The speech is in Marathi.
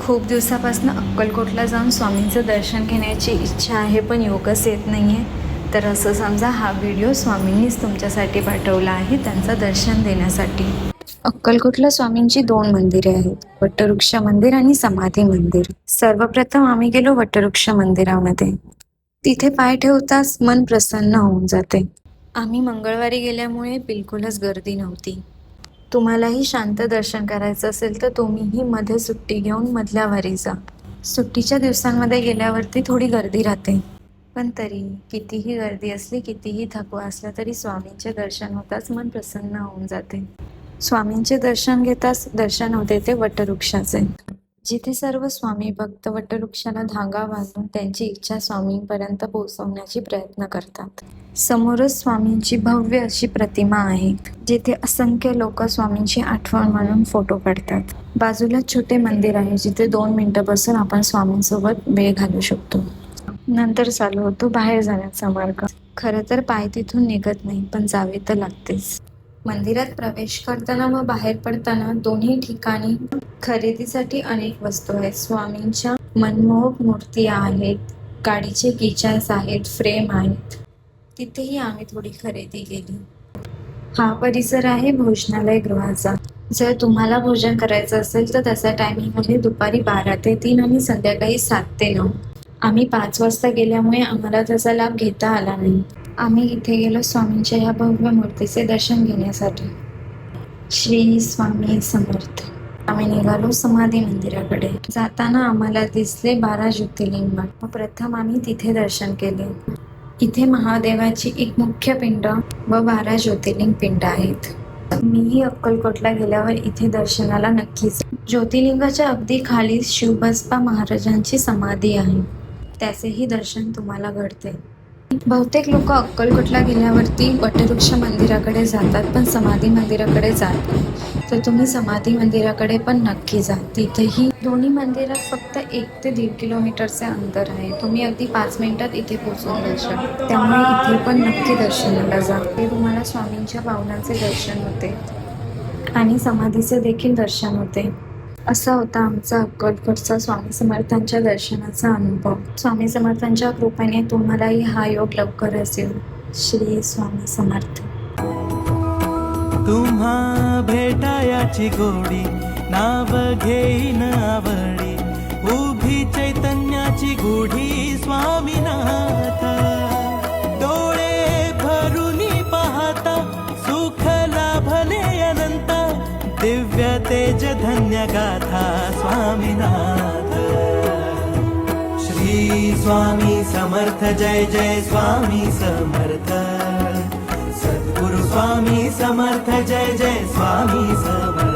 खूप दिवसापासून अक्कलकोटला जाऊन स्वामींचं दर्शन घेण्याची इच्छा आहे, पण योगच येत नाही आहे. तर असं समजा हा व्हिडिओ स्वामींनीच तुमच्यासाठी पाठवला आहे, त्यांचं दर्शन देण्यासाठी. अक्कलकोटला स्वामींची 2 मंदिरे आहेत, वटवृक्ष मंदिर आणि समाधी मंदिर. सर्वप्रथम आम्ही गेलो वटवृक्ष मंदिरामध्ये. तिथे पाय ठेवताच मन प्रसन्न होऊन जाते. आम्ही मंगळवारी गेल्यामुळे बिलकुलच गर्दी नव्हती. तुम्हालाही शांत दर्शन करायचं असेल तर तुम्हीही मध्ये सुट्टी घेऊन मधल्या वारी जा. सुट्टीच्या दिवसांमध्ये गेल्यावरती थोडी गर्दी राहते, पण तरी कितीही गर्दी असली, कितीही थकवा असला तरी स्वामींचे दर्शन होताच मन प्रसन्न होऊन जाते. स्वामींचे दर्शन घेताच दर्शन होते ते वटवृक्षाचे, जिथे सर्व स्वामी भक्त वटवृक्षाला धागा बांधून त्यांची इच्छा स्वामींपर्यंत पोहोचवण्याची प्रयत्न करतात. समोरच स्वामींची भव्य अशी प्रतिमा आहे, जिथे असंख्य लोक स्वामींची आठवण म्हणून फोटो काढतात. बाजूला छोटे मंदिर आहे, जिथे 2 मिनिटं बसून आपण स्वामींसोबत वेळ घालवू शकतो. नंतर चालू होतो बाहेर जाण्याचा मार्ग. खरं तर पाय तिथून निघत नाही, पण जावे तर लागतेच. मंदिरात प्रवेश करताना व बाहेर पडताना दोन्ही ठिकाणी खरेदीसाठी अनेक वस्तू आहेत. स्वामींच्या मनमोहक मूर्ती आहेत, गाडीचे किचन्स आहेत, फ्रेम आहेत. तिथेही आम्ही थोडी खरेदी केली. हा परिसर आहे भोजनालय गृहाचा. जर तुम्हाला भोजन करायचं असेल तर त्याचा टायमिंग आहे दुपारी 12 ते 3 आणि संध्याकाळी 7 ते 9. आम्ही 5 वाजता गेल्यामुळे आम्हाला त्याचा लाभ घेता आला नाही. आम्ही इथे गेलो स्वामींच्या या भव्य मूर्तीचे दर्शन घेण्यासाठी. श्री स्वामी समर्थ. आम्ही निघालो समाधी मंदिराकडे. जाताना आम्हाला दिसले 12 ज्योतिर्लिंग. प्रथम आम्ही तिथे दर्शन केले. इथे महादेवाची एक मुख्य पिंड व 12 ज्योतिर्लिंग पिंड आहेत. मीही अक्कलकोटला गेल्यावर इथे दर्शनाला नक्कीच. ज्योतिर्लिंगाच्या अगदी खाली शिवबसप्पा महाराजांची समाधी आहे, त्याचेही दर्शन तुम्हाला घडते. बहुतेक लोक अक्कलकोटला गेल्यावरती वटवृक्ष मंदिराकडे जातात, पण समाधी मंदिराकडे जात नाही. तर तुम्ही समाधी मंदिराकडे पण नक्की जा. तिथेही दोन्ही मंदिरात फक्त 1 ते 1.5 किलोमीटरचे अंतर आहे. तुम्ही अगदी 5 मिनिटात इथे पोहोचून जाशाल. त्यामुळे इथे पण नक्की दर्शनाला जा. ते तुम्हाला स्वामींच्या पावलांचे दर्शन होते आणि समाधीचे देखील दर्शन होते. असा होता आमचा अक्कलकोटचा स्वामी समर्थांच्या दर्शनाचा अनुभव. स्वामी समर्थांच्या कृपेने तुम्हालाही हा योग लवकरच येईल. श्री स्वामी समर्थ. तुम्हा भेटायाची गोडी नाव घेईन आवडी, उभी चैतन्याची गुढी स्वामीनाथ. डोळे भरूनी पाहता सुख लाभले अनंत, दिव्य तेज धन्य गाथा स्वामीनाथ. श्री स्वामी समर्थ जय जय स्वामी समर्थ. सद्गुरु स्वामी समर्थ जय जय स्वामी समर्थ.